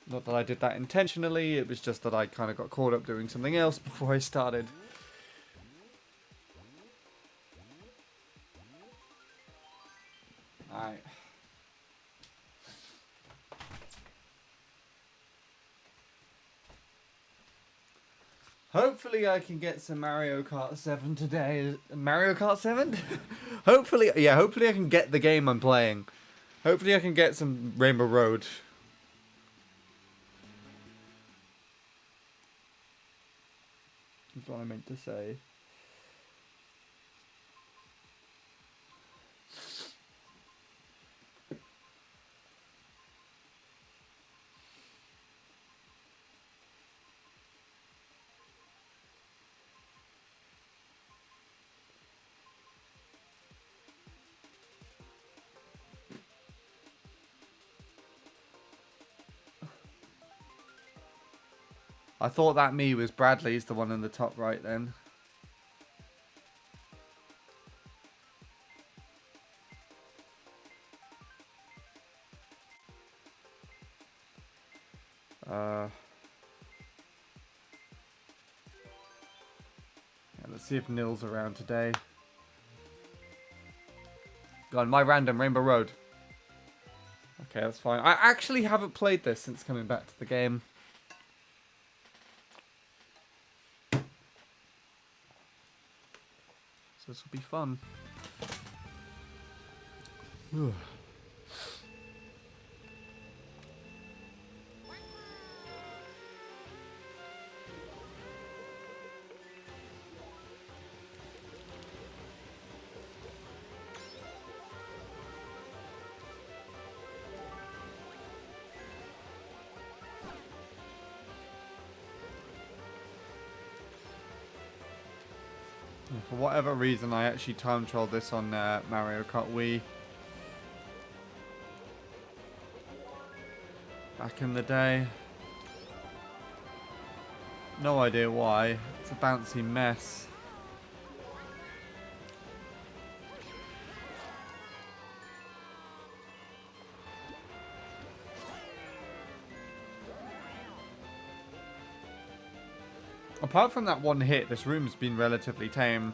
Not that I did that intentionally, it was just that I kind of got caught up doing something else before I started. Alright. Hopefully I can get some Mario Kart 7 today. Mario Kart 7? Hopefully I can get the game I'm playing. Hopefully I can get some Rainbow Road. That's what I meant to say. I thought that me was Bradley's, the one in the top right then. Yeah, let's see if Nil's around today. Go on, my random Rainbow Road. Okay, that's fine. I actually haven't played this since coming back to the game. So this will be fun. For whatever reason, I actually time trialed this on Mario Kart Wii. Back in the day. No idea why. It's a bouncy mess. Apart from that one hit, this room's been relatively tame.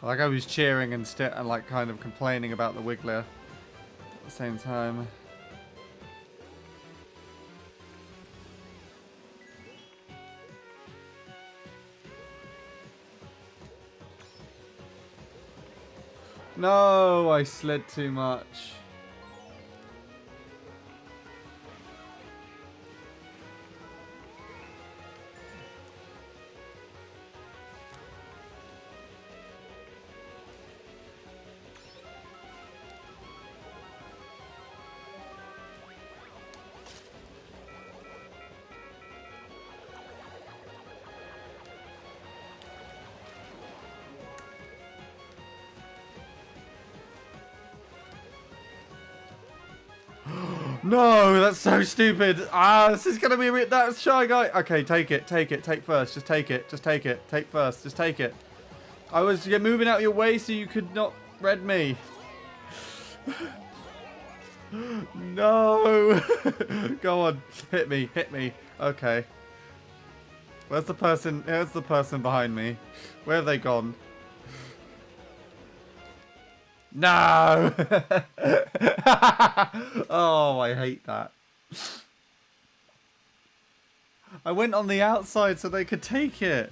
Like I was cheering and like kind of complaining about the Wiggler at the same time. No, I slid too much. No, that's so stupid. Ah, this is gonna be a bit that shy guy. Okay, take it, take first. Just take it, take first, just take it. I was moving out of your way so you could not red me. No. Go on, hit me. Okay. Where's the person? Here's the person behind me. Where have they gone? No! Oh, I hate that. I went on the outside so they could take it.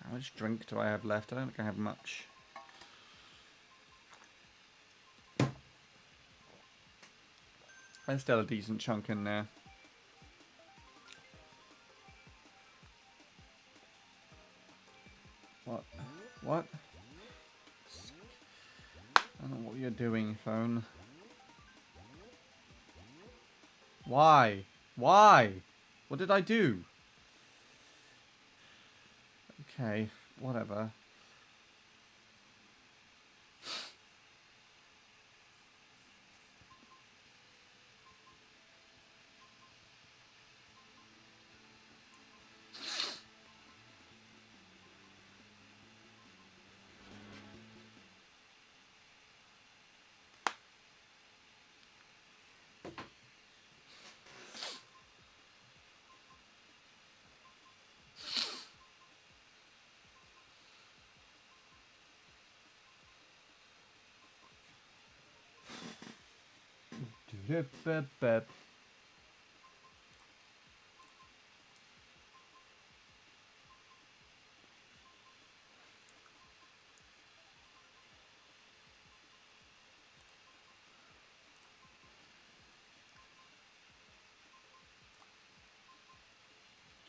How much drink do I have left? I don't think I have much. There's still a decent chunk in there. What? What? I don't know what you're doing, phone. Why? Why? What did I do? Okay, whatever.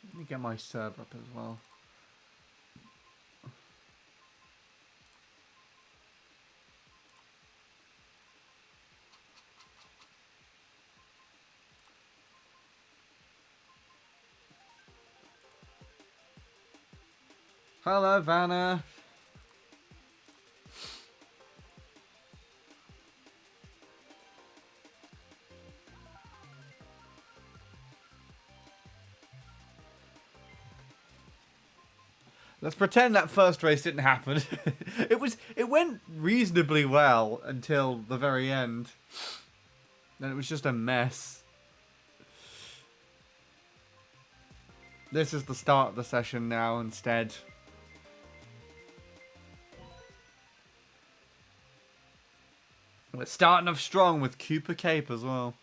Let me get my server up as well. Hello, Vanna. Let's pretend that first race didn't happen. It went reasonably well until the very end. Then it was just a mess. This is the start of the session now instead. We're starting off strong with Cooper Cape as well.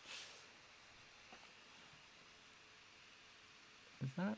Is that?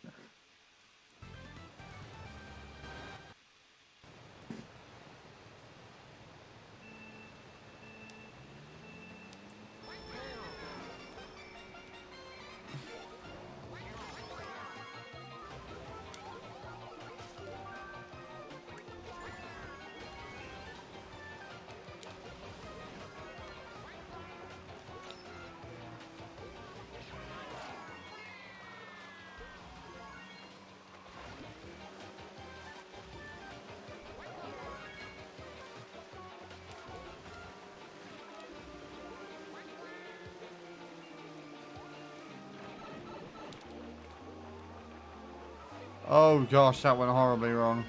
Oh gosh, that went horribly wrong.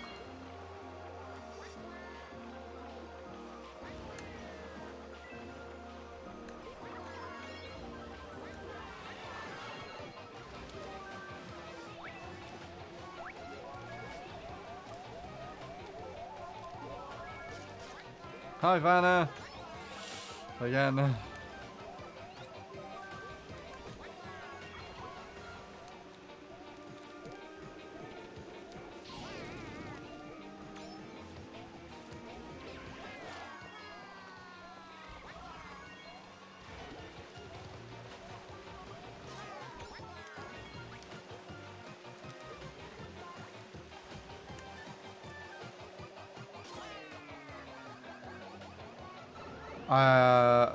Hi, Vanna. Again.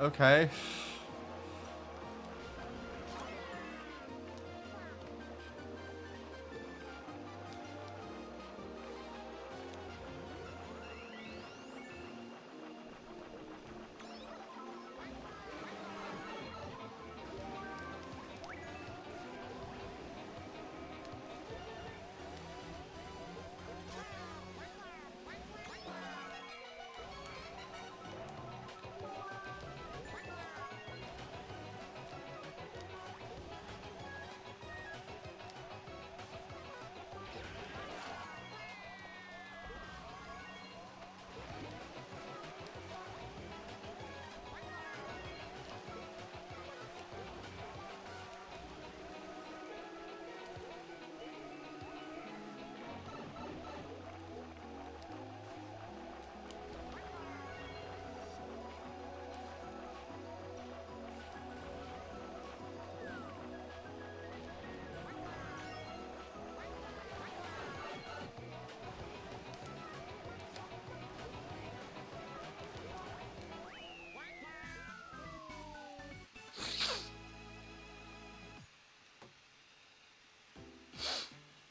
Okay.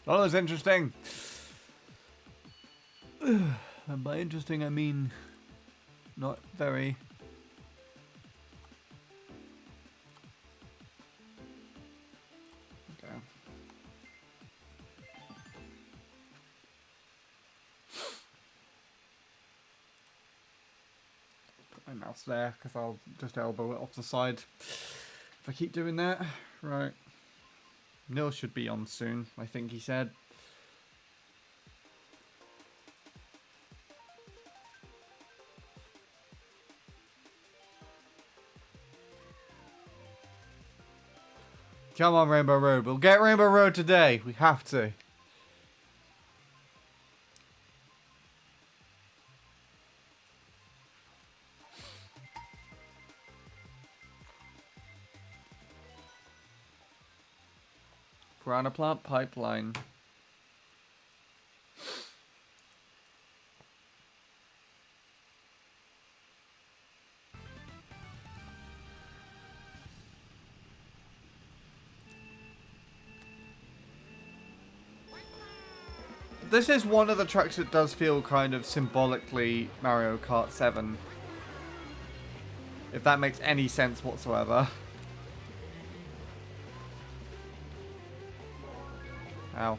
Not as interesting. And by interesting, I mean not very. Okay. Put my mouse there because I'll just elbow it off the side if I keep doing that. Right. Nil should be on soon, I think he said. Come on, Rainbow Road. We'll get Rainbow Road today. We have to. Piranha Plant Pipeline. This is one of the tracks that does feel kind of symbolically Mario Kart 7. If that makes any sense whatsoever. Ow.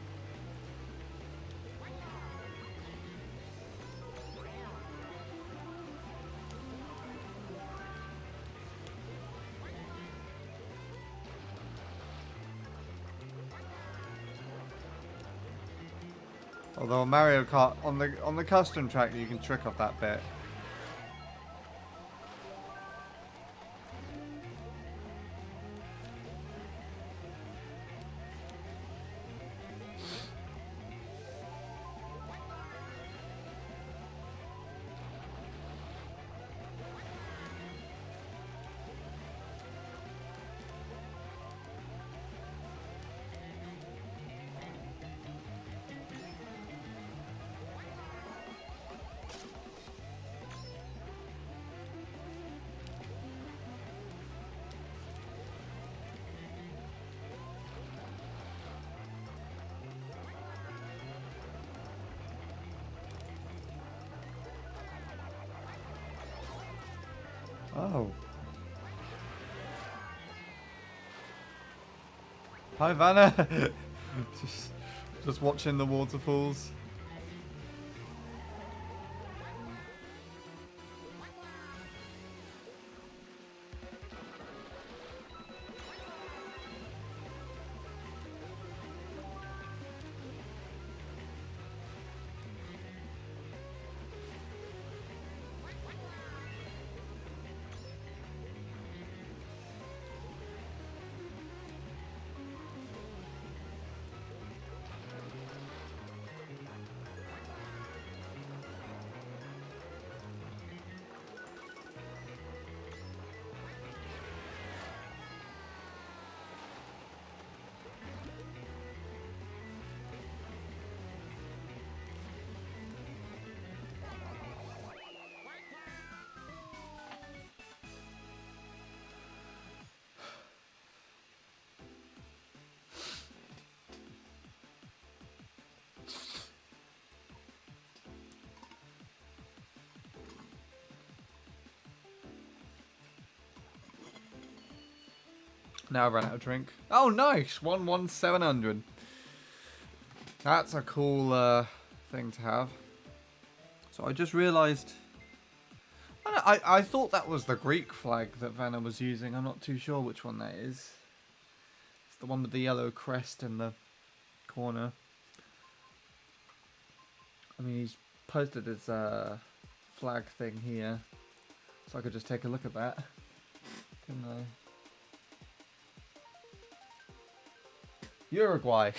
Although Mario Kart on the custom track you can trick off that bit. Oh. Hi, Vanna. just watching the waterfalls. Now I've run out of drink. Oh, nice! 11700. That's a cool thing to have. So I just realised... I thought that was the Greek flag that Vanna was using. I'm not too sure which one that is. It's the one with the yellow crest in the corner. I mean, he's posted his flag thing here. So I could just take a look at that. Couldn't I? Uruguay.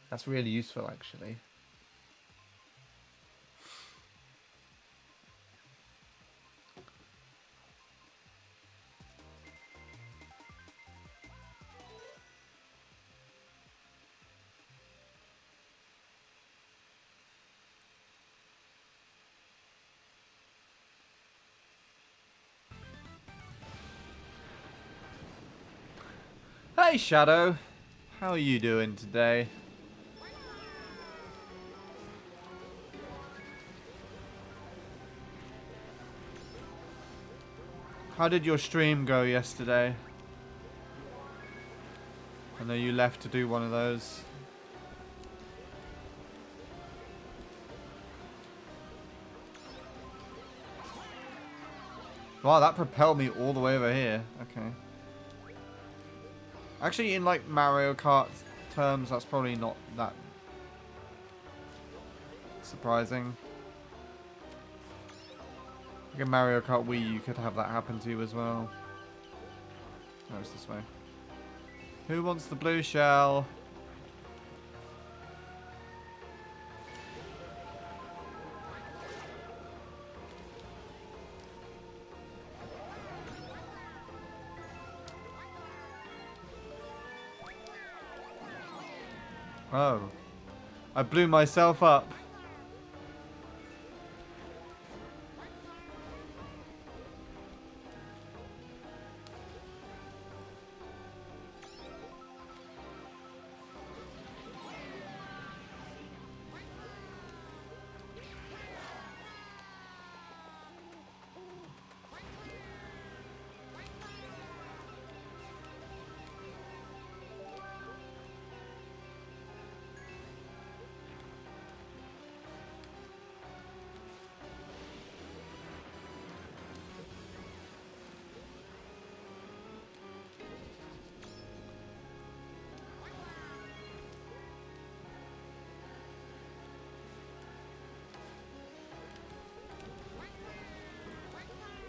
That's really useful, actually. Hi, Shadow. How are you doing today? How did your stream go yesterday? I know you left to do one of those. Wow, that propelled me all the way over here. Okay. Actually, in like Mario Kart terms, that's probably not that surprising. Like in Mario Kart Wii, you could have that happen to you as well. Oh, it's this way. Who wants the blue shell? Oh. I blew myself up.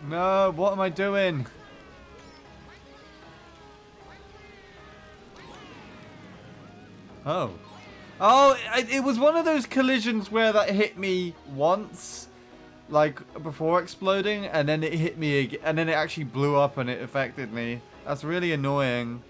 No, what am I doing? Oh. Oh, it was one of those collisions where that hit me once, like, before exploding, and then it hit me again, and then it actually blew up and it affected me. That's really annoying.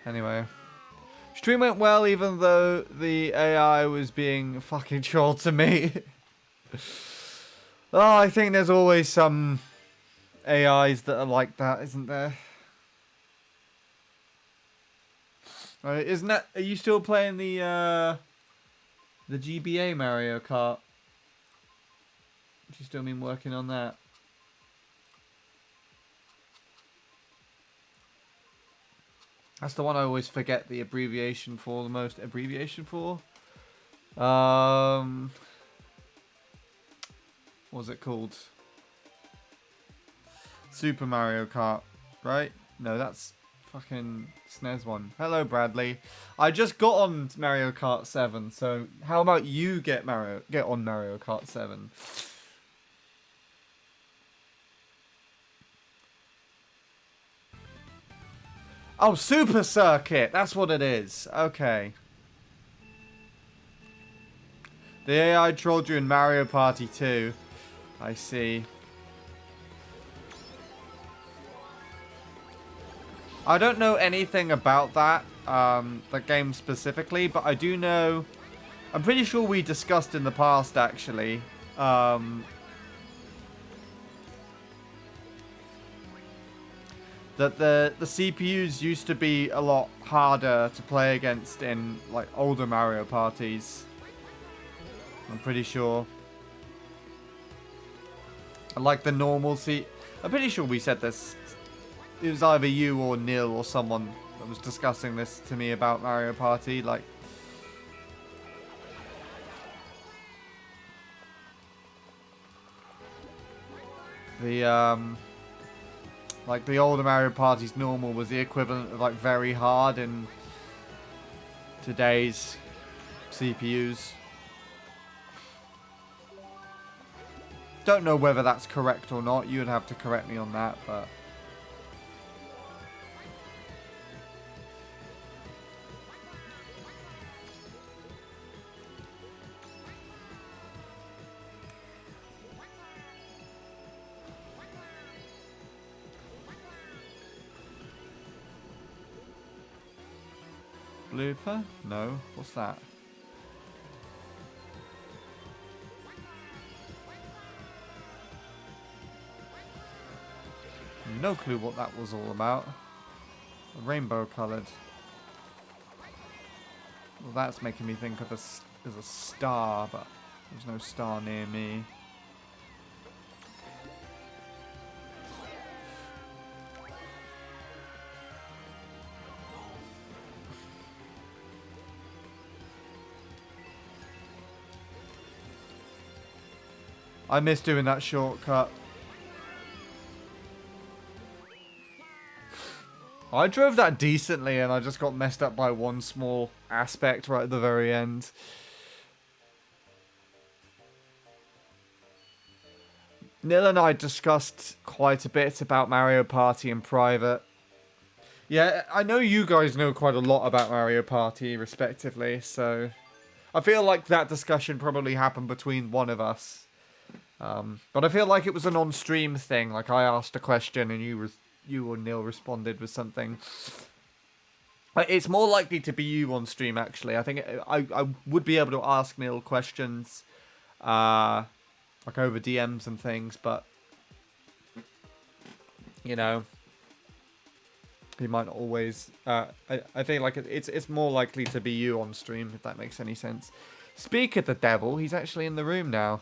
Anyway. Stream went well even though the AI was being fucking troll to me. Oh, I think there's always some AIs that are like that, isn't there? Isn't that? Are you still playing the GBA Mario Kart? Do you still mean working on that? That's the one I always forget the abbreviation for the most. Abbreviation for? What's it called? Super Mario Kart, right? No, that's fucking SNES one. Hello, Bradley. I just got on Mario Kart 7, so how about you get on Mario Kart 7? Oh, Super Circuit! That's what it is. Okay. The AI trolled you in Mario Party 2. I see. I don't know anything about that, the game specifically, but I do know... I'm pretty sure we discussed in the past, actually. That the CPUs used to be a lot harder to play against in like older Mario parties. I'm pretty sure. Like the normal I'm pretty sure we said this. It was either you or Neil or someone that was discussing this to me about Mario Party. Like, like the older Mario Party's normal was the equivalent of like very hard in today's CPUs. Don't know whether that's correct or not. You would have to correct me on that, but... Blooper? No. What's that? No clue what that was all about. Rainbow coloured. Well, that's making me think of there's a star, but there's no star near me. I miss doing that shortcut. I drove that decently and I just got messed up by one small aspect right at the very end. Nil and I discussed quite a bit about Mario Party in private. Yeah, I know you guys know quite a lot about Mario Party, respectively, so I feel like that discussion probably happened between one of us. But I feel like it was an on-stream thing. Like I asked a question and you or Neil responded with something. It's more likely to be you on stream, actually. I think I would be able to ask Neil questions, like over DMs and things, but you know, he might not always. I think like it's more likely to be you on stream, if that makes any sense. Speak of the devil, he's actually in the room now.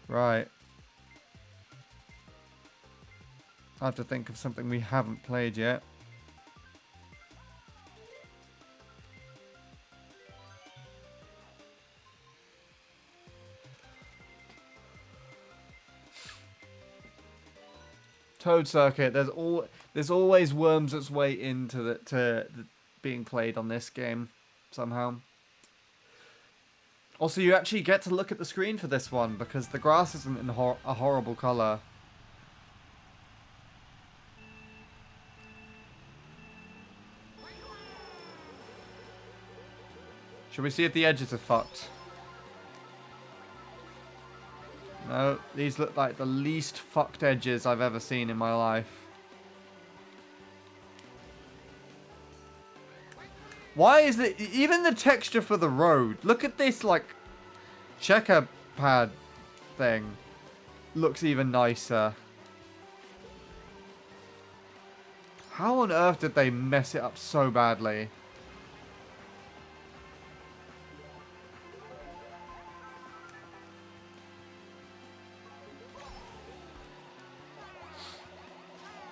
Right. I have to think of something we haven't played yet. Toad Circuit. There's always worms its way into the being played on this game somehow. Also, you actually get to look at the screen for this one because the grass isn't in a horrible color. Should we see if the edges are fucked? No, these look like the least fucked edges I've ever seen in my life. Why is it even the texture for the road? Look at this like checker pad thing. Looks even nicer. How on earth did they mess it up so badly?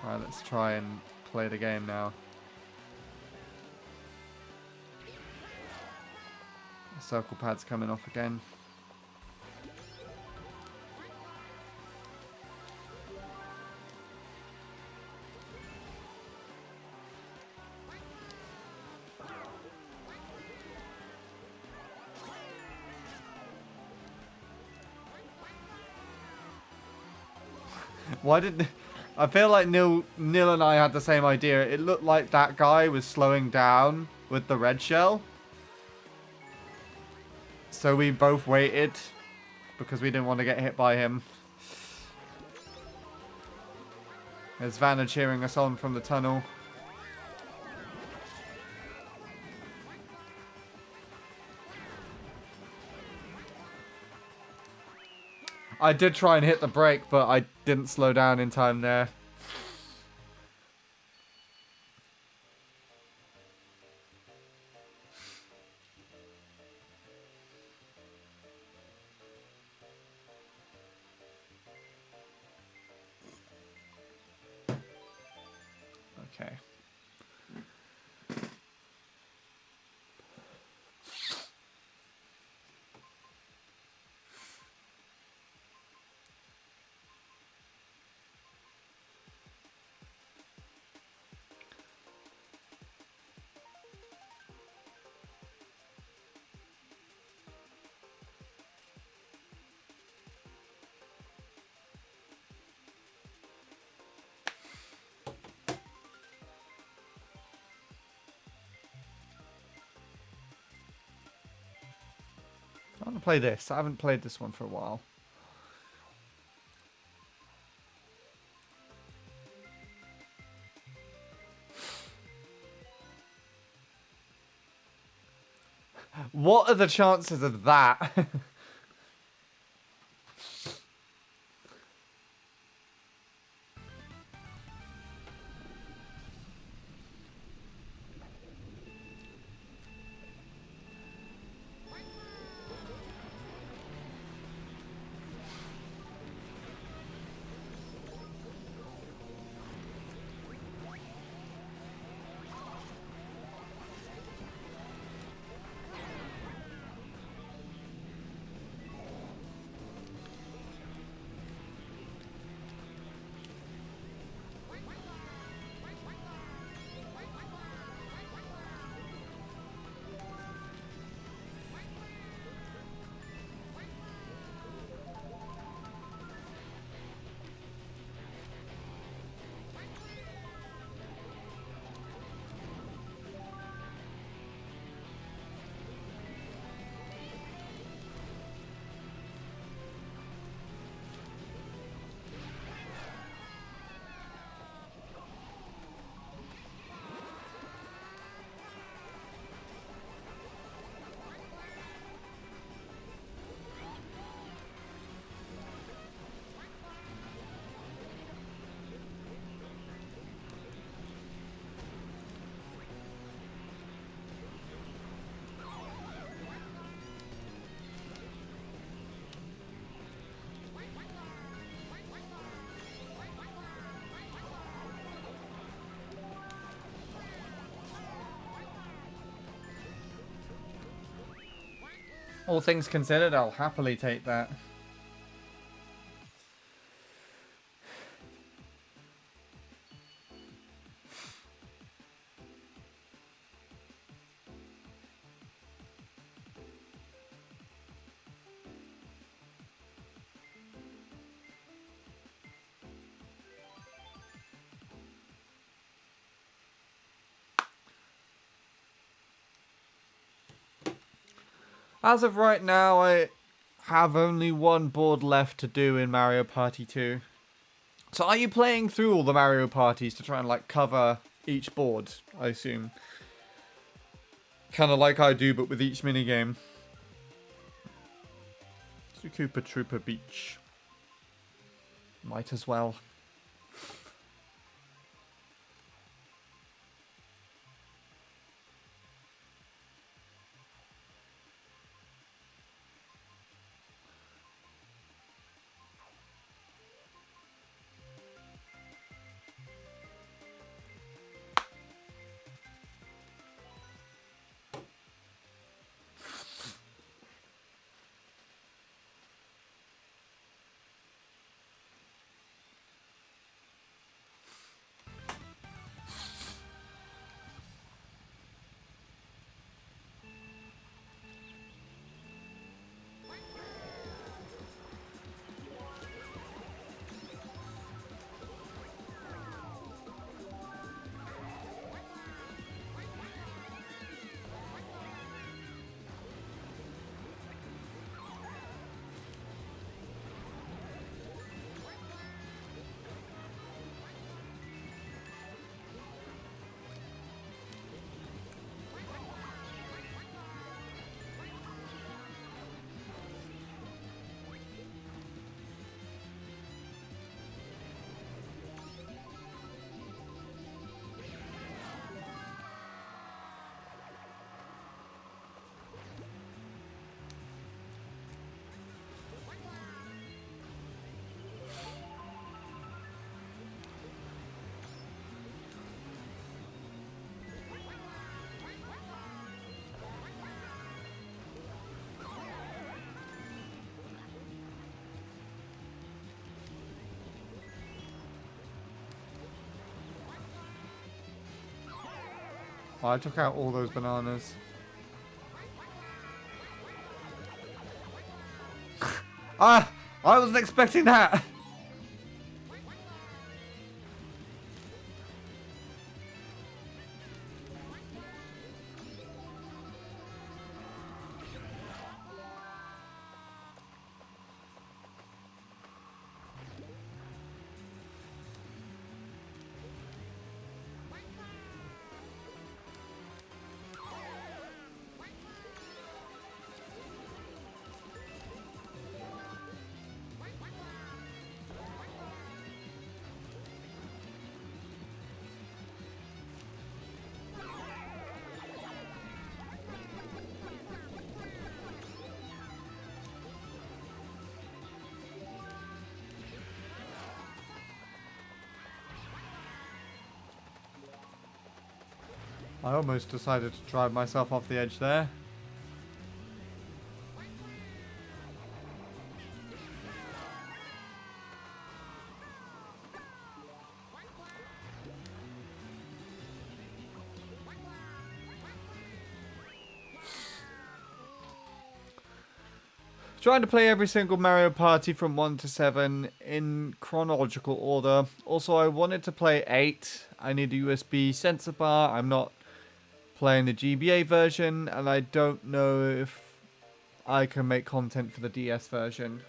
Alright, let's try and play the game now. The circle pad's coming off again. Why did... I feel like Neil and I had the same idea. It looked like that guy was slowing down with the red shell. So we both waited because we didn't want to get hit by him. There's Vanna cheering us on from the tunnel. I did try and hit the brake, but I didn't slow down in time there. Okay. I want to play this. I haven't played this one for a while. What are the chances of that? All things considered, I'll happily take that. As of right now, I have only one board left to do in Mario Party 2. So are you playing through all the Mario Parties to try and, like, cover each board, I assume? Kind of like I do, but with each minigame. Koopa Troopa Beach. Might as well. Oh, I took out all those bananas. Ah! I wasn't expecting that! I almost decided to drive myself off the edge there. Trying to play every single Mario Party from 1 to 7 in chronological order. Also, I wanted to play 8. I need a USB sensor bar. I'm not playing the GBA version, and I don't know if I can make content for the DS version.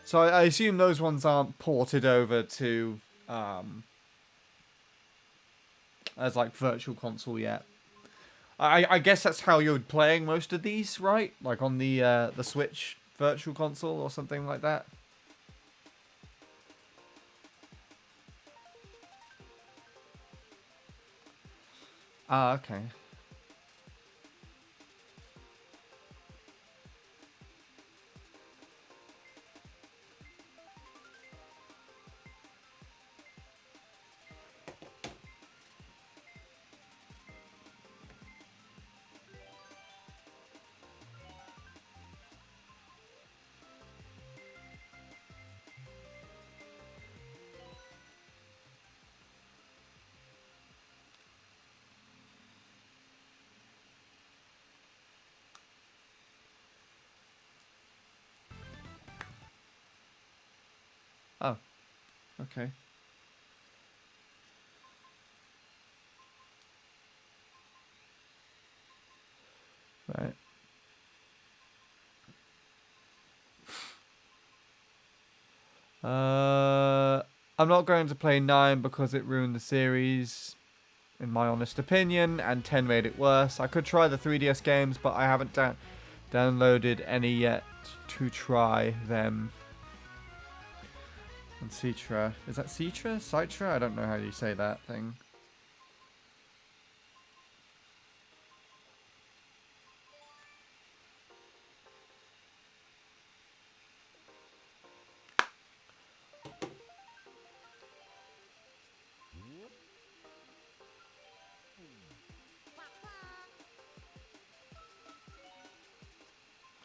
So I assume those ones aren't ported over to as like virtual console yet. I guess that's how you're playing most of these, right? Like on the Switch virtual console or something like that. Ah, okay. Oh, okay. Right. I'm not going to play 9 because it ruined the series, in my honest opinion, and 10 made it worse. I could try the 3DS games, but I haven't downloaded any yet to try them. And Citra. Is that Citra? Citra? I don't know how you say that thing.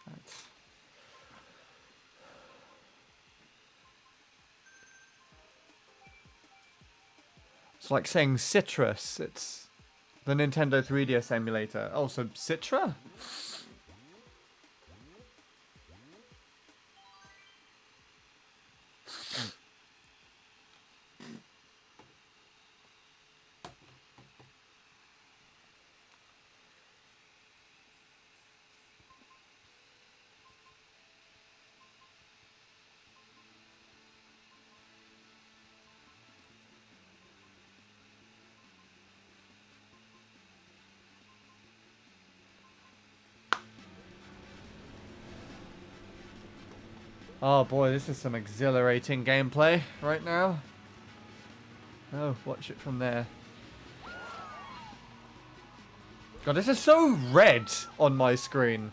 Right. It's like saying citrus. It's the Nintendo 3DS emulator. Oh, so Citra? Oh boy, this is some exhilarating gameplay right now. Oh, watch it from there. God, this is so red on my screen.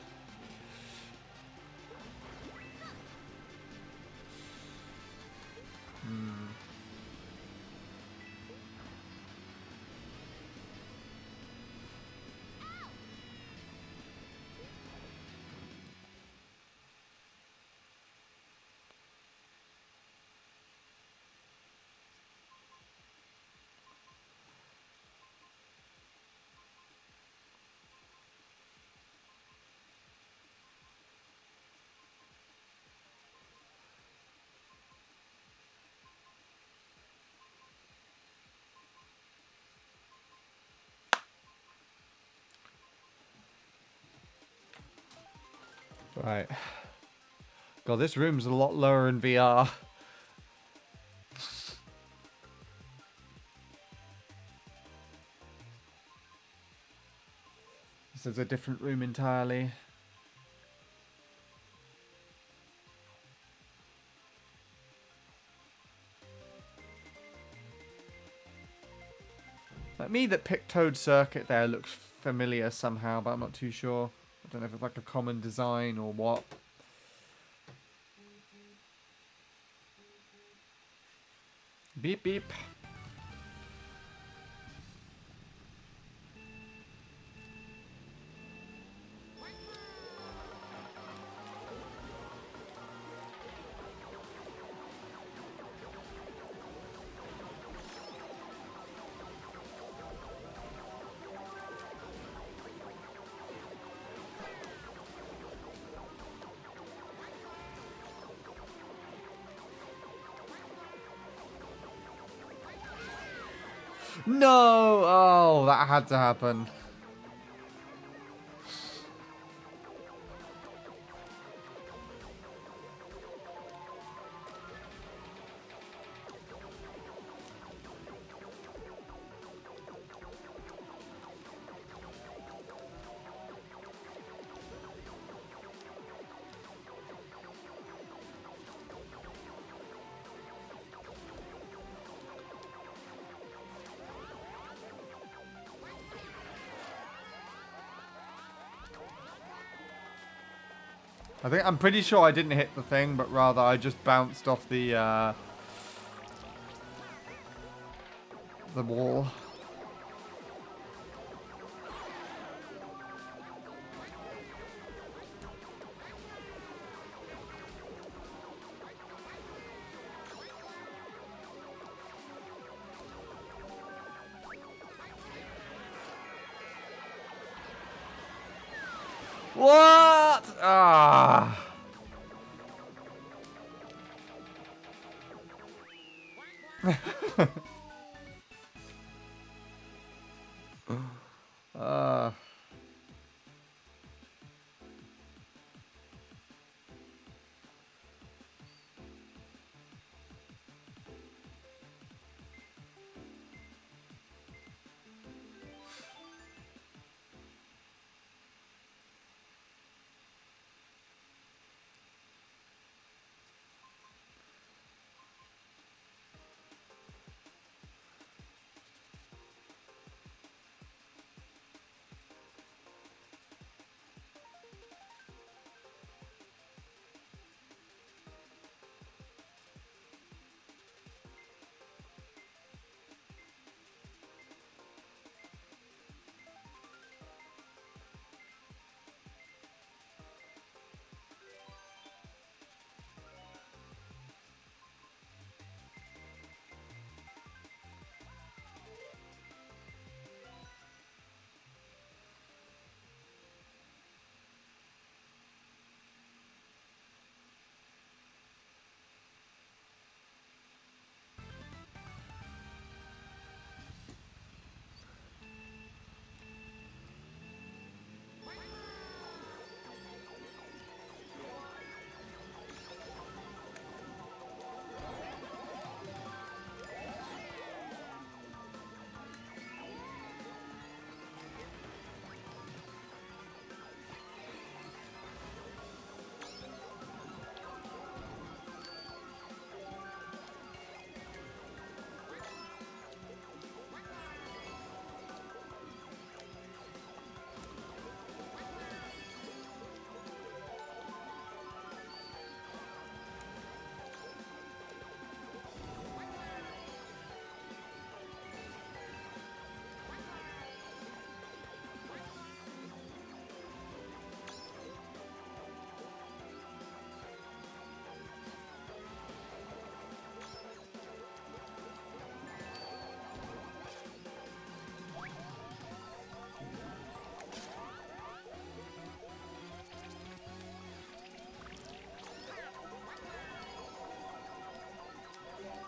Right. God, this room's a lot lower in VR. This is a different room entirely. Like me, that Pictoad circuit there looks familiar somehow, but I'm not too sure. I don't know if it's like a common design or what. Beep beep. No! Oh, that had to happen. I'm pretty sure I didn't hit the thing, but rather I just bounced off the wall. What? Ah. uh.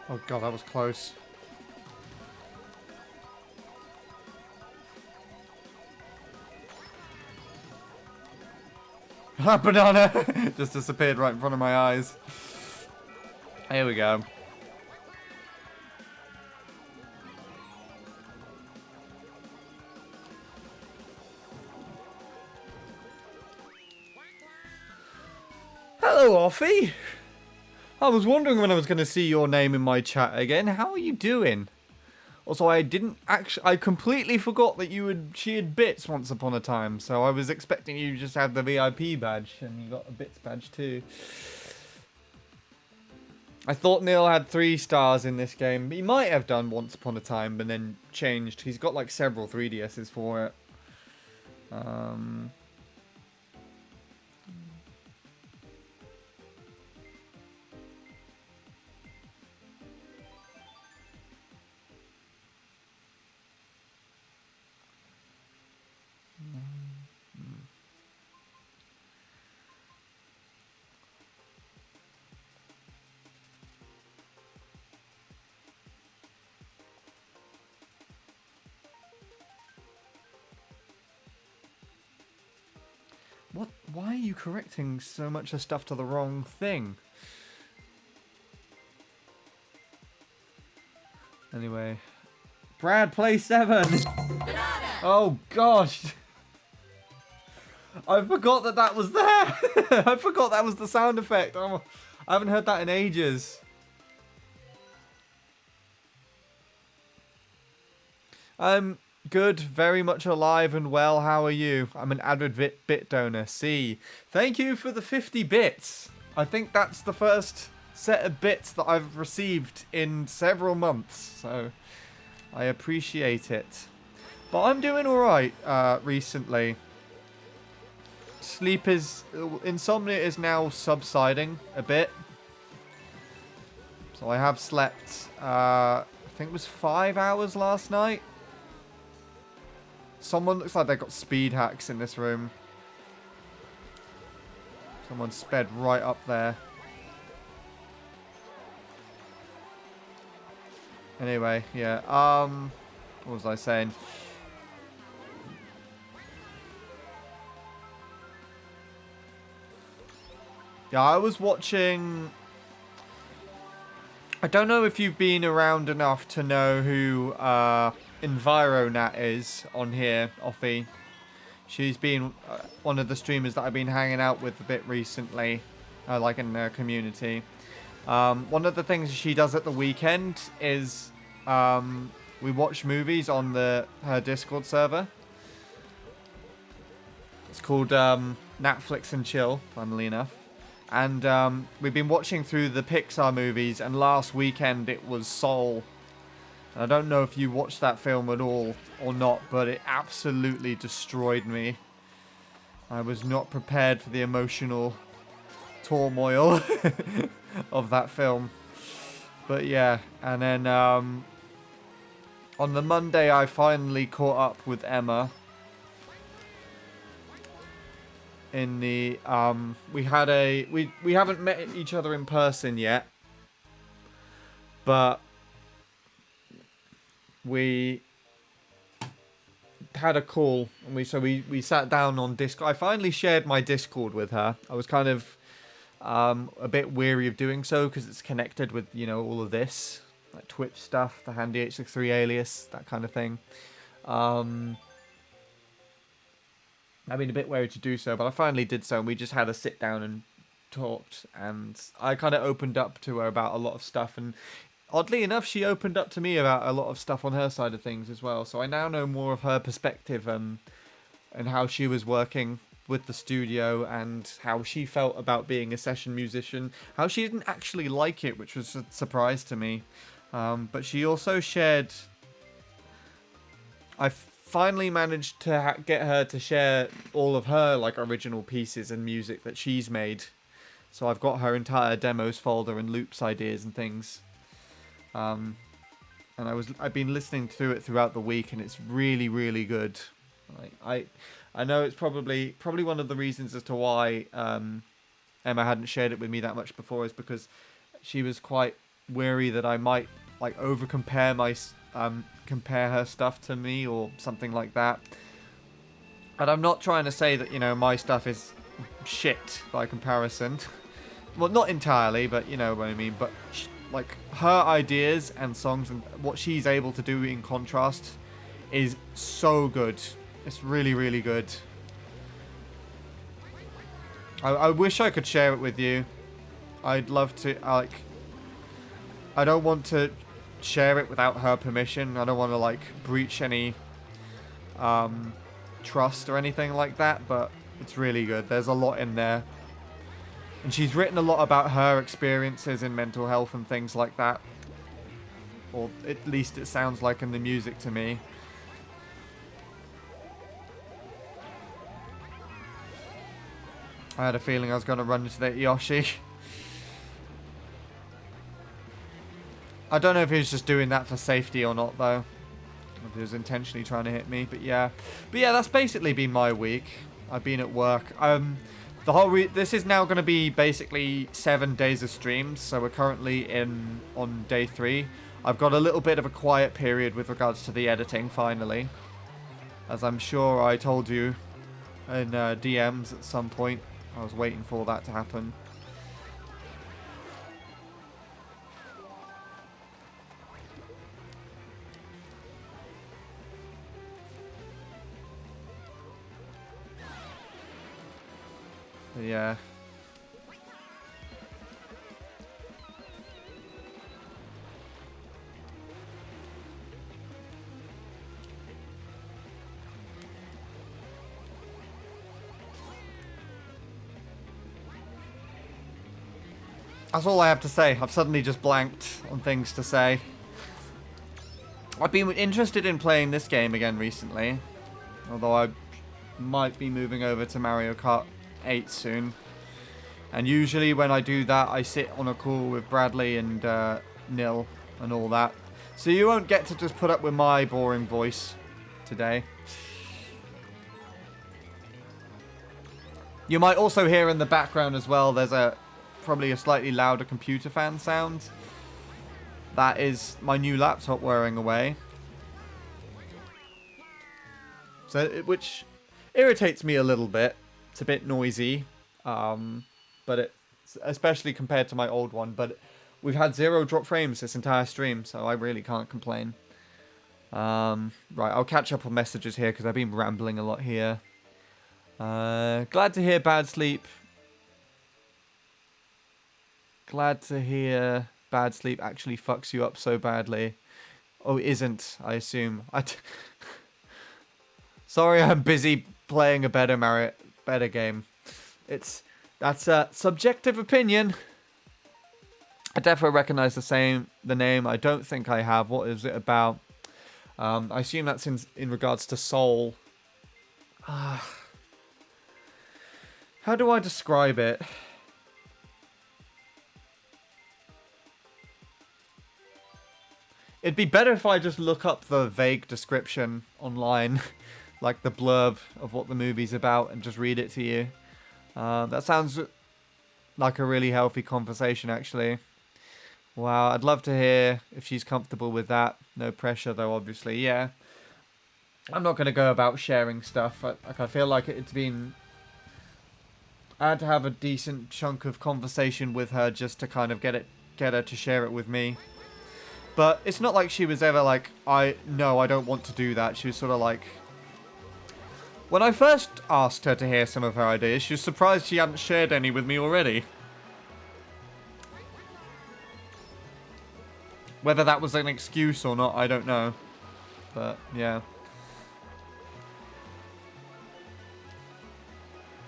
Oh god, that was close. Banana just disappeared right in front of my eyes. Here we go. Hello, Offie. I was wondering when I was going to see your name in my chat again. How are you doing? Also, I completely forgot that she had bits once upon a time, so I was expecting you just to have the VIP badge, and you got a bits badge too. I thought Neil had 3 stars in this game, but he might have done once upon a time, but then changed. He's got like several 3DSs for it. What? Why are you correcting so much of stuff to the wrong thing? Anyway. Brad, play 7! Oh, gosh! I forgot that that was there! I forgot that was the sound effect. Oh, I haven't heard that in ages. I'm good, very much alive and well. How are you? I'm an avid bit donor. See, thank you for the 50 bits. I think that's the first set of bits that I've received in several months, so I appreciate it. But I'm doing alright recently. Insomnia is now subsiding a bit. So I have slept, I think it was 5 hours last night. Someone looks like they got speed hacks in this room. Someone sped right up there. Anyway, yeah. What was I saying? Yeah, I was watching... I don't know if you've been around enough to know who Environat is on here, Offie. She's been one of the streamers that I've been hanging out with a bit recently, like in their community. One of the things she does at the weekend is we watch movies on her Discord server. It's called Netflix and Chill, funnily enough. And we've been watching through the Pixar movies, and last weekend it was Soul. I don't know if you watched that film at all or not, but it absolutely destroyed me. I was not prepared for the emotional turmoil of that film. But yeah, and then on the Monday I finally caught up with Emma. In the we haven't met each other in person yet, but we had a call, and we sat down on Discord. I finally shared my Discord with her. I was kind of a bit weary of doing so because it's connected with, you know, all of this, like Twitch stuff, the Handy H63 alias, that kind of thing. I've been a bit wary to do so, but I finally did so, and we just had a sit down and talked, and I kind of opened up to her about a lot of stuff, and oddly enough, she opened up to me about a lot of stuff on her side of things as well, so I now know more of her perspective and how she was working with the studio, and how she felt about being a session musician, how she didn't actually like it, which was a surprise to me, but she also shared... I finally managed to get her to share all of her like original pieces and music that she's made. So I've got her entire demos folder and loops ideas and things. And I've been listening to it throughout the week, and it's really, really good. Like, I know it's probably one of the reasons as to why Emma hadn't shared it with me that much before is because she was quite wary that I might like over compare her stuff to me or something like that. And I'm not trying to say that, you know, my stuff is shit by comparison. Well, not entirely, but you know what I mean. But like her ideas and songs and what she's able to do in contrast is so good. It's really, really good. I wish I could share it with you. I'd love to. I don't want to share it without her permission. I don't want to like breach any trust or anything like that, but it's really good. There's a lot in there, and she's written a lot about her experiences in mental health and things like that, or at least it sounds like in the music to me. I had a feeling I was going to run into that Yoshi. I don't know if he was just doing that for safety or not, though. If he was intentionally trying to hit me, but yeah. But yeah, that's basically been my week. I've been at work. This is now going to be basically 7 days of streams, so we're currently on day 3. I've got a little bit of a quiet period with regards to the editing, finally. As I'm sure I told you in DMs at some point. I was waiting for that to happen. But yeah. That's all I have to say. I've suddenly just blanked on things to say. I've been interested in playing this game again recently. Although I might be moving over to Mario Kart 8 soon. And usually when I do that, I sit on a call with Bradley and Nil and all that. So you won't get to just put up with my boring voice today. You might also hear in the background as well, there's probably a slightly louder computer fan sound. That is my new laptop wearing away. So, which irritates me a little bit. It's a bit noisy. But it's especially compared to my old one. But we've had 0 drop frames this entire stream, so I really can't complain. Right, I'll catch up on messages here because I've been rambling a lot here. Glad to hear Bad Sleep. Glad to hear Bad Sleep actually fucks you up so badly. Oh, it isn't, I assume. Sorry, I'm busy playing a better game. That's a subjective opinion. I definitely recognize the name. I don't think I have. What is it about? I assume that's in regards to Soul. How do I describe it? It'd be better if I just look up the vague description online, like the blurb of what the movie's about, and just read it to you. That sounds like a really healthy conversation, actually. Wow, I'd love to hear if she's comfortable with that. No pressure, though, obviously. Yeah. I'm not going to go about sharing stuff. I feel like it's been... I had to have a decent chunk of conversation with her just to kind of get her to share it with me. But it's not like she was ever like, no, I don't want to do that. She was sort of like... When I first asked her to hear some of her ideas, she was surprised she hadn't shared any with me already. Whether that was an excuse or not, I don't know. But, yeah.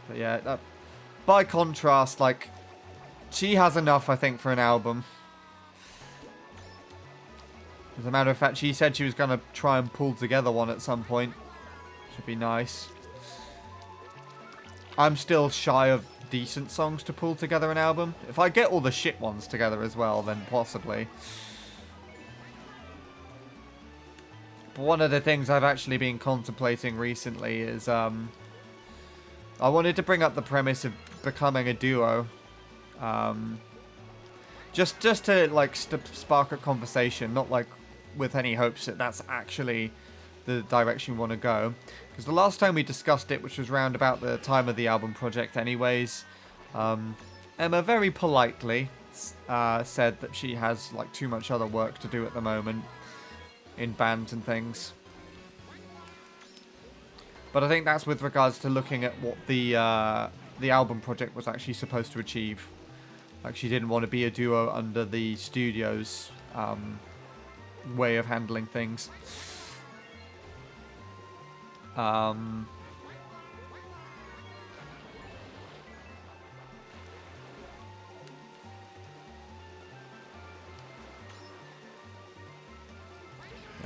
But, yeah, by contrast, like, she has enough, I think, for an album. As a matter of fact, she said she was going to try and pull together one at some point. Should be nice. I'm still shy of decent songs to pull together an album. If I get all the shit ones together as well, then possibly. But one of the things I've actually been contemplating recently is, I wanted to bring up the premise of becoming a duo. Just to, like, spark a conversation, not, like, with any hopes that that's actually the direction you want to go. Because the last time we discussed it, which was round about the time of the album project anyways, Emma very politely said that she has, like, too much other work to do at the moment in bands and things. But I think that's with regards to looking at what the album project was actually supposed to achieve. Like, she didn't want to be a duo under the studio's way of handling things. I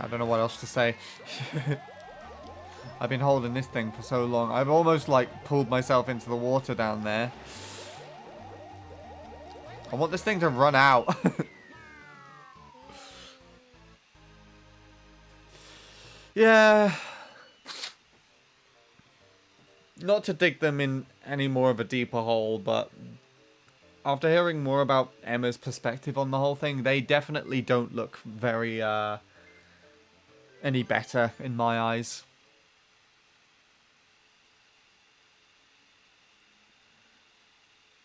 don't know what else to say. I've been holding this thing for so long. I've almost, like, pulled myself into the water down there. I want this thing to run out. Yeah. Not to dig them in any more of a deeper hole, but after hearing more about Emma's perspective on the whole thing, they definitely don't look very, any better in my eyes.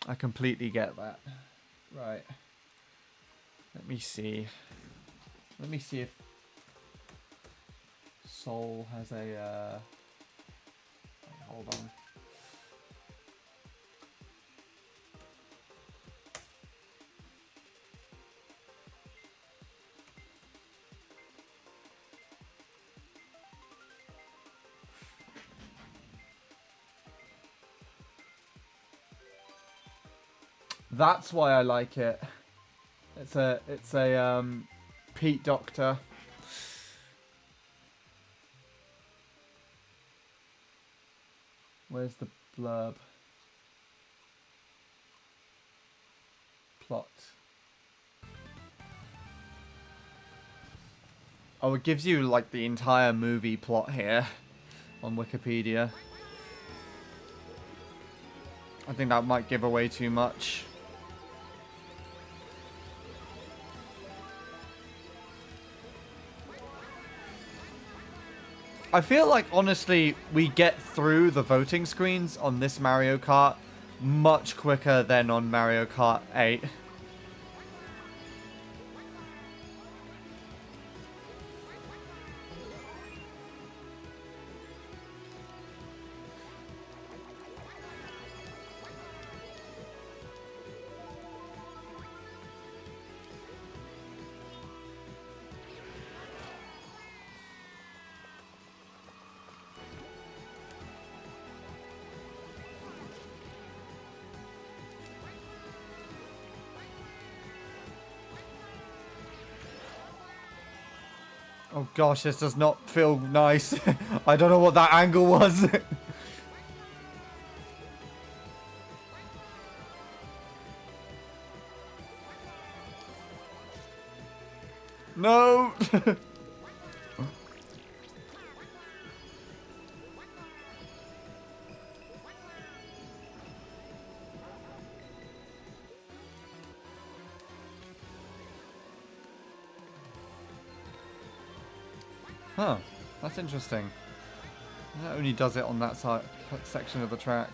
I completely get that. Right. Let me see. Let me see if Soul has a... wait, hold on. That's why I like it. It's a Pete Doctor. Where's the blurb? Plot. Oh, it gives you like the entire movie plot here on Wikipedia. I think that might give away too much. I feel like, honestly, we get through the voting screens on this Mario Kart much quicker than on Mario Kart 8. Oh gosh, this does not feel nice. I don't know what that angle was. No! Huh, that's interesting. That only does it on that side, section of the track.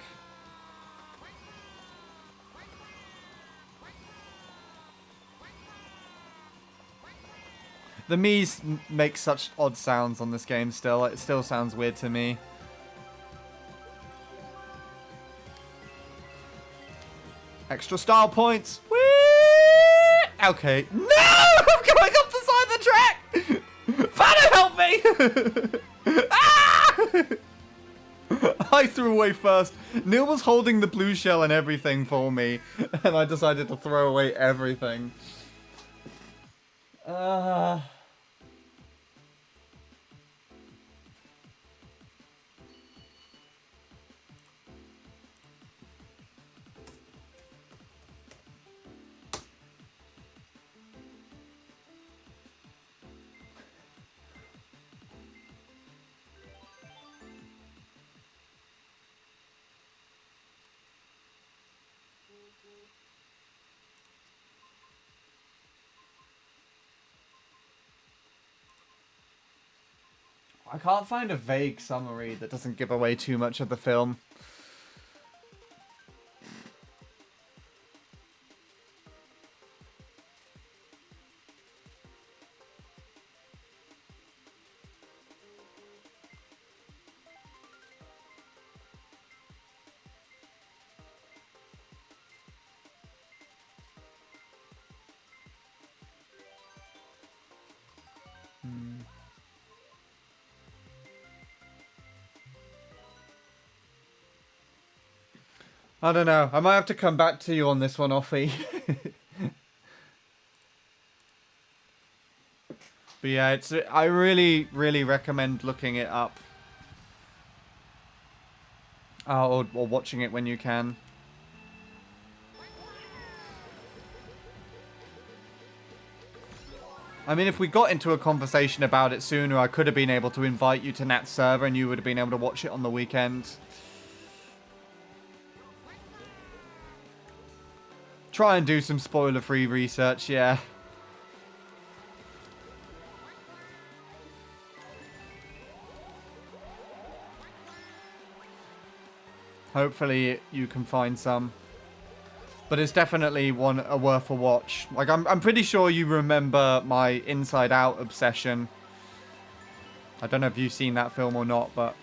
The Mii's make such odd sounds on this game still. It still sounds weird to me. Extra style points! Whee! Okay. No! I'm going up the side of the track! Vanna, help me! Ah! I threw away first. Neil was holding the blue shell and everything for me, and I decided to throw away everything. I can't find a vague summary that doesn't give away too much of the film. I don't know. I might have to come back to you on this one, Offie. But yeah, I really, really recommend looking it up. Or watching it when you can. I mean, if we got into a conversation about it sooner, I could have been able to invite you to Nat's server and you would have been able to watch it on the weekend. Try and do some spoiler-free research, yeah. Hopefully you can find some. But it's definitely worth a watch. Like, I'm pretty sure you remember my Inside Out obsession. I don't know if you've seen that film or not, but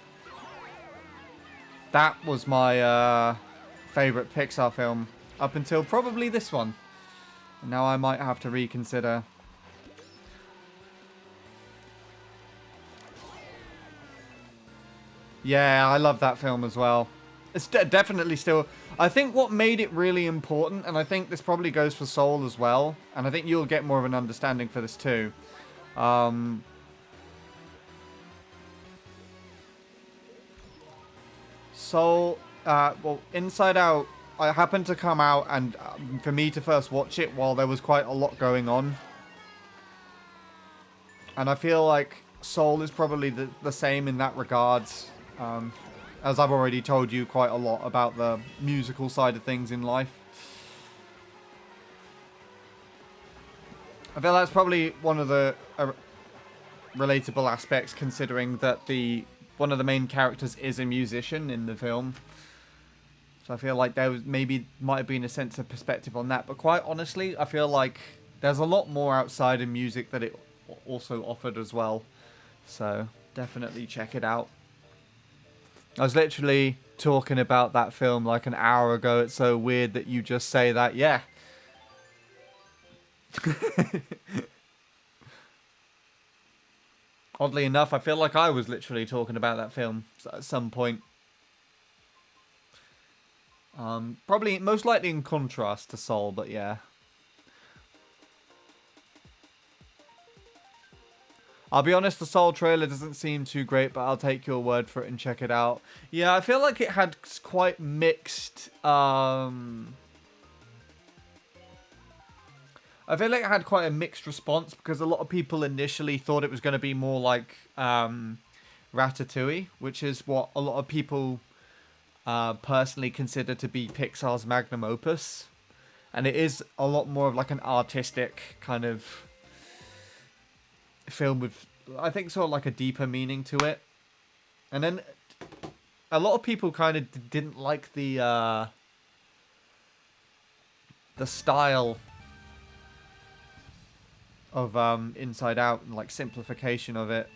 that was my favorite Pixar film up until probably this one. Now I might have to reconsider. Yeah, I love that film as well. It's definitely still... I think what made it really important, and I think this probably goes for Soul as well, and I think you'll get more of an understanding for this too. Soul, well, Inside Out, I happened to come out, and for me to first watch it while there was quite a lot going on. And I feel like Soul is probably the same in that regards. As I've already told you quite a lot about the musical side of things in life. I feel that's probably one of the relatable aspects, considering that one of the main characters is a musician in the film. So I feel like there was might have been a sense of perspective on that. But quite honestly, I feel like there's a lot more outside of music that it also offered as well. So definitely check it out. I was literally talking about that film like an hour ago. It's so weird that you just say that. Yeah. Oddly enough, I feel like I was literally talking about that film at some point. Probably, most likely in contrast to Soul, but yeah. I'll be honest, the Soul trailer doesn't seem too great, but I'll take your word for it and check it out. Yeah, I feel like it had quite mixed... I feel like it had quite a mixed response, because a lot of people initially thought it was going to be more like Ratatouille, which is what a lot of people personally consider to be Pixar's magnum opus. And it is a lot more of like an artistic kind of film with, I think, sort of like a deeper meaning to it. And then a lot of people kind of didn't like the style of Inside Out and like simplification of it.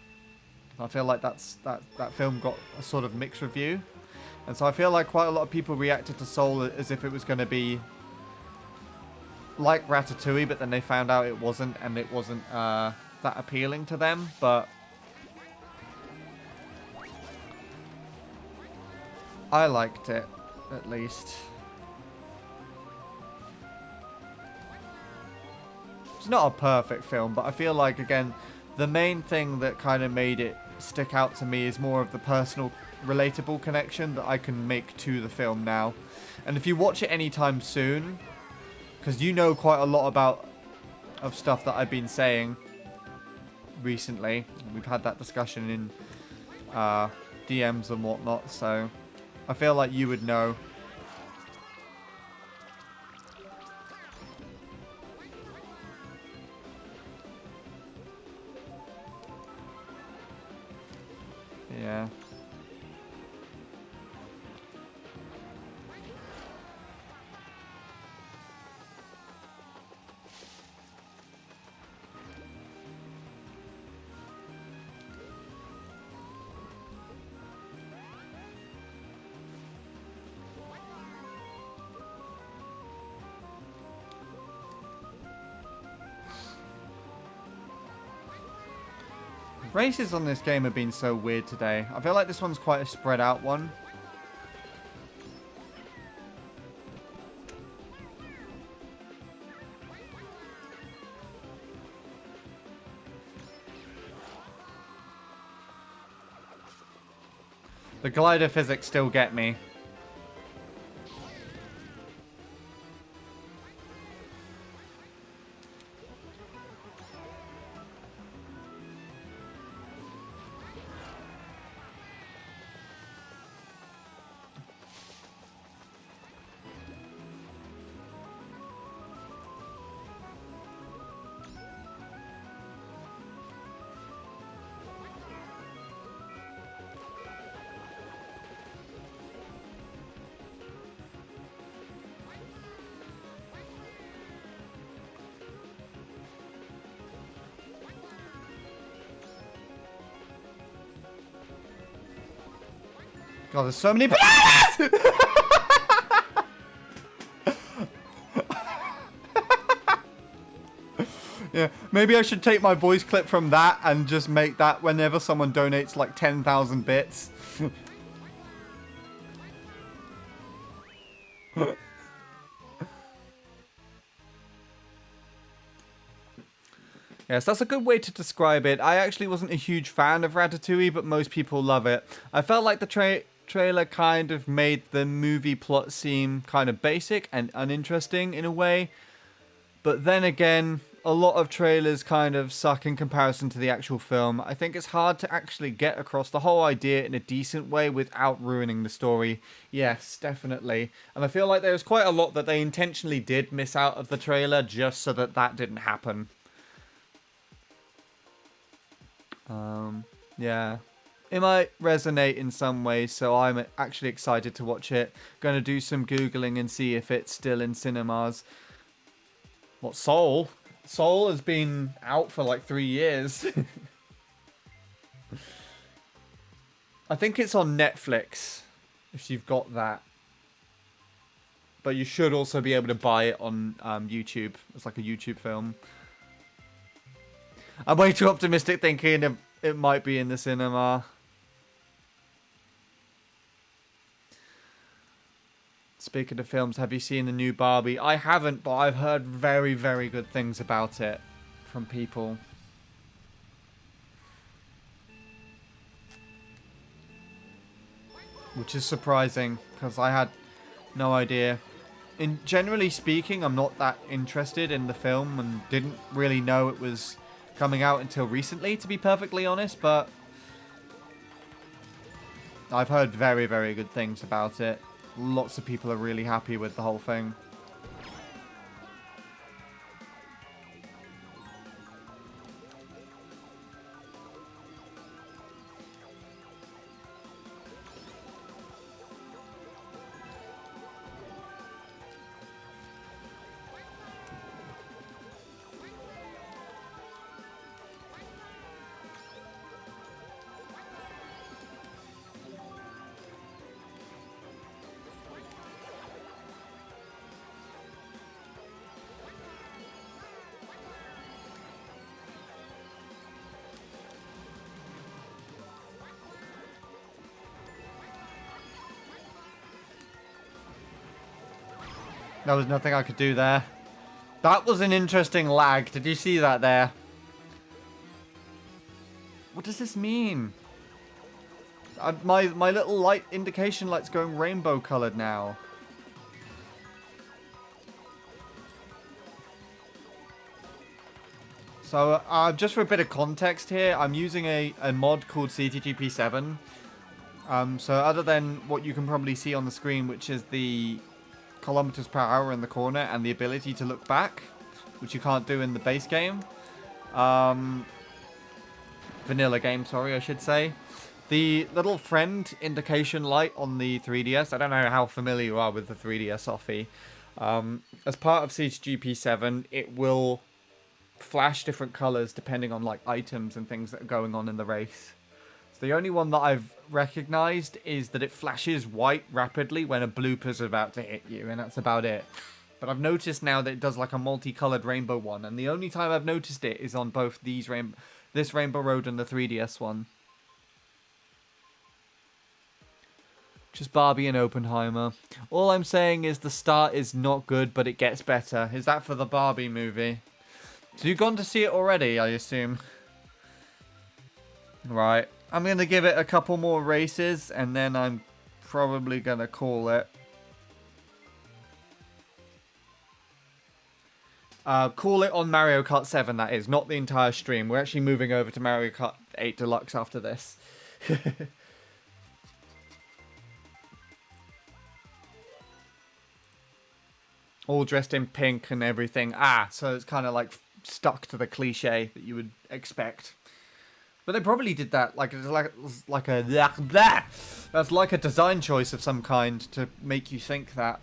I feel like that film got a sort of mixed review, and so I feel like quite a lot of people reacted to Soul as if it was going to be like Ratatouille, but then they found out it wasn't, and it wasn't that appealing to them. But I liked it, at least. It's not a perfect film, but I feel like, again, the main thing that kind of made it stick out to me is more of the personal, relatable connection that I can make to the film now. And if you watch it anytime soon, because you know quite a lot of stuff that I've been saying recently, we've had that discussion in DMs and whatnot, so I feel like you would know. Yeah. Races on this game have been so weird today. I feel like this one's quite a spread out one. The glider physics still get me. God, there's so many bananas! Yeah, maybe I should take my voice clip from that and just make that whenever someone donates like 10,000 bits. Yes, that's a good way to describe it. I actually wasn't a huge fan of Ratatouille, but most people love it. I felt like the trailer kind of made the movie plot seem kind of basic and uninteresting in a way. But then again, a lot of trailers kind of suck in comparison to the actual film. I think it's hard to actually get across the whole idea in a decent way without ruining the story. Yes, definitely. And I feel like there was quite a lot that they intentionally did miss out of the trailer just so that that didn't happen. Yeah. It might resonate in some ways, so I'm actually excited to watch it. Gonna do some Googling and see if it's still in cinemas. What, Soul? Soul has been out for like 3 years. I think it's on Netflix, if you've got that. But you should also be able to buy it on YouTube. It's like a YouTube film. I'm way too optimistic thinking it might be in the cinema. Speaking of films, have you seen the new Barbie? I haven't, but I've heard very, very good things about it from people. Which is surprising, because I had no idea. Generally speaking, I'm not that interested in the film and didn't really know it was coming out until recently, to be perfectly honest, but I've heard very, very good things about it. Lots of people are really happy with the whole thing. There was nothing I could do there. That was an interesting lag. Did you see that there? What does this mean? My little light indication light's going rainbow colored now. So, just for a bit of context here, I'm using a mod called CTGP7. So other than what you can probably see on the screen, which is the kilometers per hour in the corner and the ability to look back, which you can't do in the base game. Vanilla game, sorry, I should say. The little friend indication light on the 3DS, I don't know how familiar you are with the 3DS, Offie. As part of CTGP7, it will flash different colors depending on like items and things that are going on in the race. So the only one that I've recognized is that it flashes white rapidly when a blooper's about to hit you, and that's about it. But I've noticed now that it does like a multicolored rainbow one, and the only time I've noticed it is on both these this Rainbow Road and the 3DS one. Just Barbie and Oppenheimer. All I'm saying is the start is not good, but it gets better. Is that for the Barbie movie? So you've gone to see it already, I assume? Right. I'm going to give it a couple more races, and then I'm probably going to call it. Call it on Mario Kart 7, that is. Not the entire stream. We're actually moving over to Mario Kart 8 Deluxe after this. All dressed in pink and everything. So it's kind of like stuck to the cliche that you would expect. But they probably did that that's like a design choice of some kind to make you think that.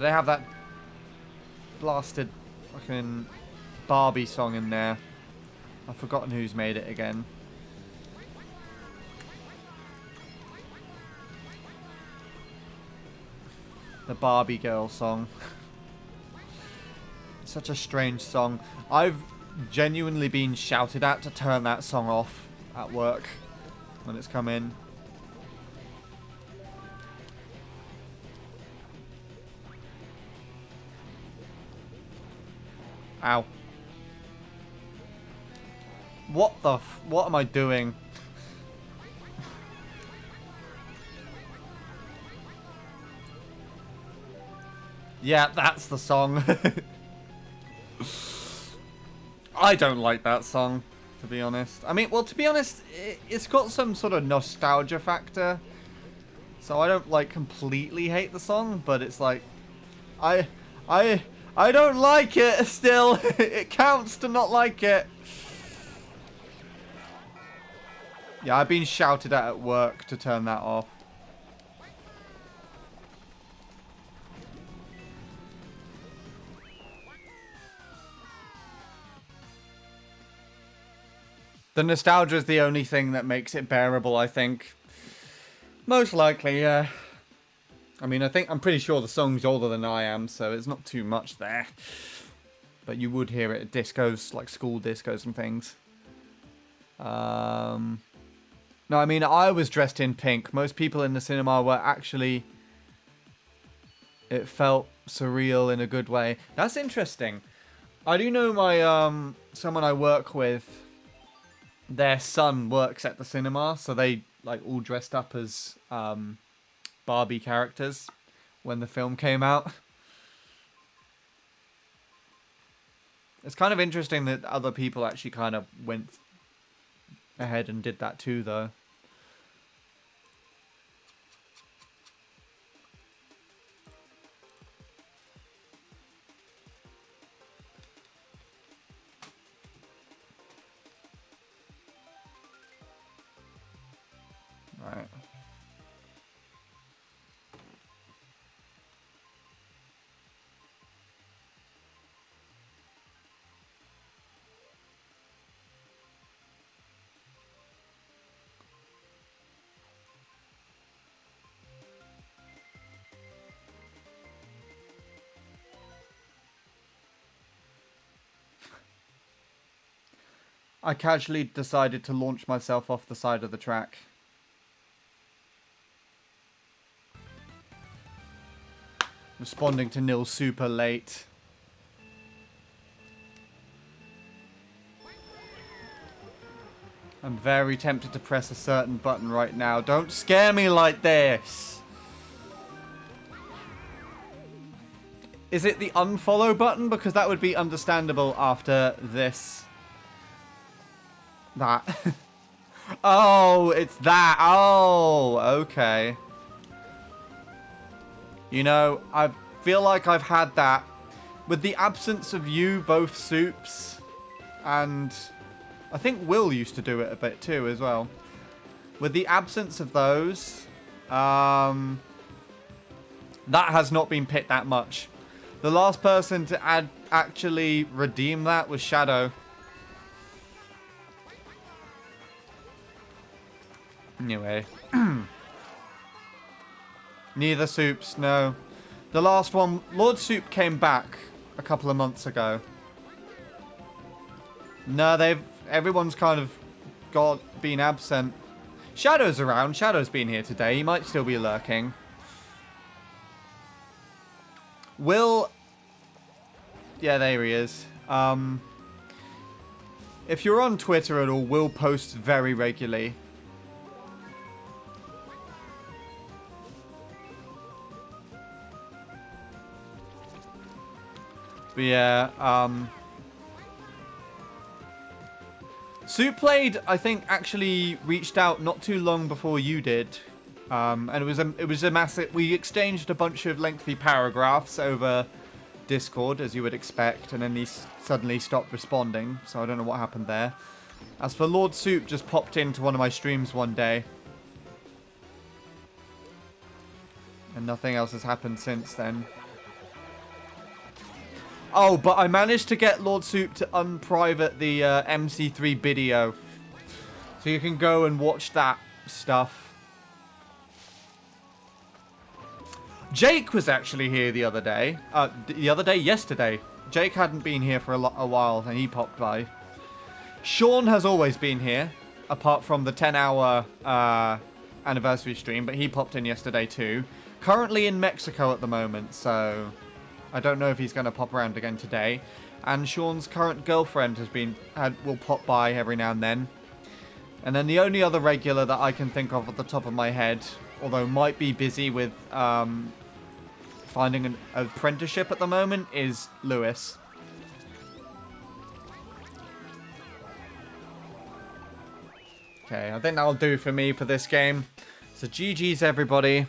But they have that blasted fucking Barbie song in there. I've forgotten who's made it again. The Barbie girl song. Such a strange song. I've genuinely been shouted at to turn that song off at work when it's come in. Ow. What am I doing? Yeah, that's the song. I don't like that song, to be honest. I mean, well, to be honest, it's got some sort of nostalgia factor. So I don't, like, completely hate the song, but it's like... I don't like it still. It counts to not like it. Yeah, I've been shouted at work to turn that off. The nostalgia is the only thing that makes it bearable, I think. Most likely, yeah. I mean, I'm pretty sure the song's older than I am, so it's not too much there. But you would hear it at discos, like school discos and things. No, I mean, I was dressed in pink. Most people in the cinema were actually... It felt surreal in a good way. That's interesting. I do know my, someone I work with, their son works at the cinema, so they, like, all dressed up as, Barbie characters when the film came out. It's kind of interesting that other people actually kind of went ahead and did that too, though. Right. I casually decided to launch myself off the side of the track. Responding to Nil super late. I'm very tempted to press a certain button right now. Don't scare me like this! Is it the unfollow button? Because that would be understandable after this. That. Oh, it's that. Oh, okay. You know, I feel like I've had that. With the absence of you, both Soups, and I think Will used to do it a bit too as well. With the absence of those, that has not been picked that much. The last person to actually redeem that was Shadow. Anyway. Neither Soups, no. The last one, Lord Soup came back a couple of months ago. No, everyone's kind of been absent. Shadow's around. Shadow's been here today. He might still be lurking. Will... Yeah, there he is. If you're on Twitter at all, Will posts very regularly. But yeah, Soup Played, I think, actually reached out not too long before you did. And it was a massive... We exchanged a bunch of lengthy paragraphs over Discord, as you would expect, and then he suddenly stopped responding, so I don't know what happened there. As for Lord Soup, just popped into one of my streams one day. And nothing else has happened since then. Oh, but I managed to get Lord Soup to unprivate the MC3 video. So you can go and watch that stuff. Jake was actually here the other day. Yesterday. Jake hadn't been here for a while, and he popped by. Sean has always been here, apart from the 10-hour anniversary stream, but he popped in yesterday too. Currently in Mexico at the moment, so I don't know if he's going to pop around again today. And Sean's current girlfriend will pop by every now and then. And then the only other regular that I can think of at the top of my head, although might be busy with finding an apprenticeship at the moment, is Lewis. Okay, I think that'll do for me for this game. So GG's everybody.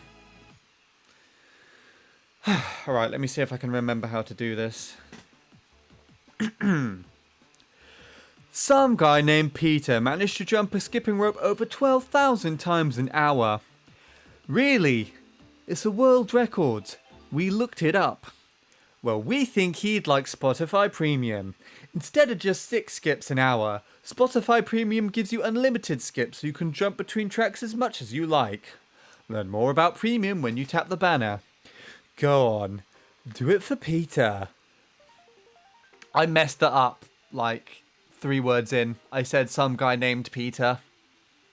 Alright, let me see if I can remember how to do this. Some guy named Peter managed to jump a skipping rope over 12,000 times an hour. Really? It's a world record. We looked it up. Well, we think he'd like Spotify Premium. Instead of just 6 skips an hour, Spotify Premium gives you unlimited skips so you can jump between tracks as much as you like. Learn more about Premium when you tap the banner. Go on, do it for Peter. I messed that up like 3 words in. I said some guy named Peter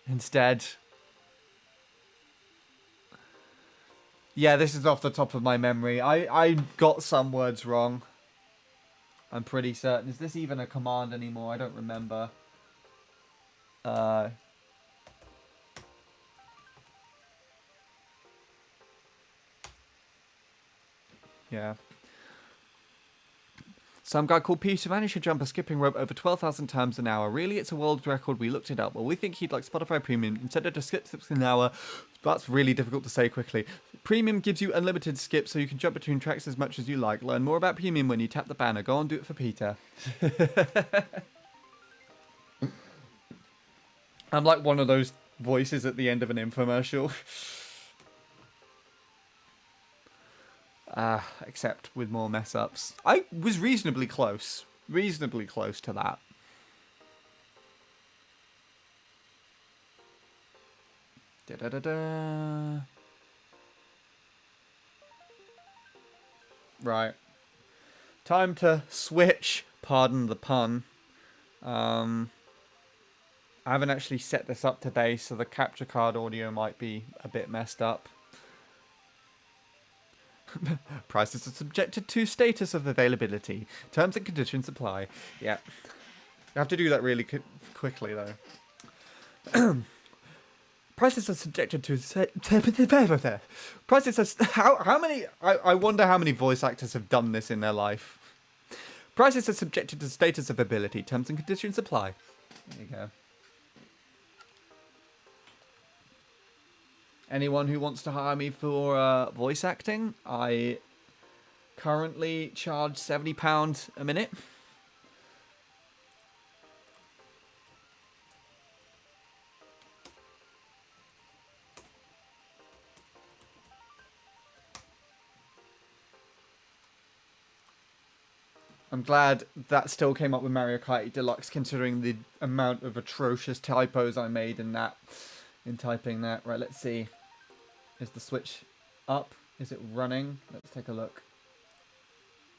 instead. Yeah, this is off the top of my memory. I got some words wrong. I'm pretty certain. Is this even a command anymore? I don't remember. Yeah. Some guy called Peter managed to jump a skipping rope over 12,000 times an hour. Really, it's a world record. We looked it up. Well, we think he'd like Spotify Premium. Instead of just skips an hour, that's really difficult to say quickly. Premium gives you unlimited skips so you can jump between tracks as much as you like. Learn more about Premium when you tap the banner. Go on, do it for Peter. I'm like one of those voices at the end of an infomercial. Except with more mess ups. I was reasonably close. Reasonably close to that. Da-da-da-da. Right. Time to switch. Pardon the pun. I haven't actually set this up today, so the capture card audio might be a bit messed up. Prices are subjected to status of availability. Terms and conditions apply. Yeah. I have to do that really quickly, though. Prices are subjected to... Prices are... How many... I wonder how many voice actors have done this in their life. Prices are subjected to status of ability. Terms and conditions apply. There you go. Anyone who wants to hire me for voice acting, I currently charge £70 a minute. I'm glad that still came up with Mario Kart Deluxe, considering the amount of atrocious typos I made in typing that. Right, let's see. Is the switch up? Is it running? Let's take a look.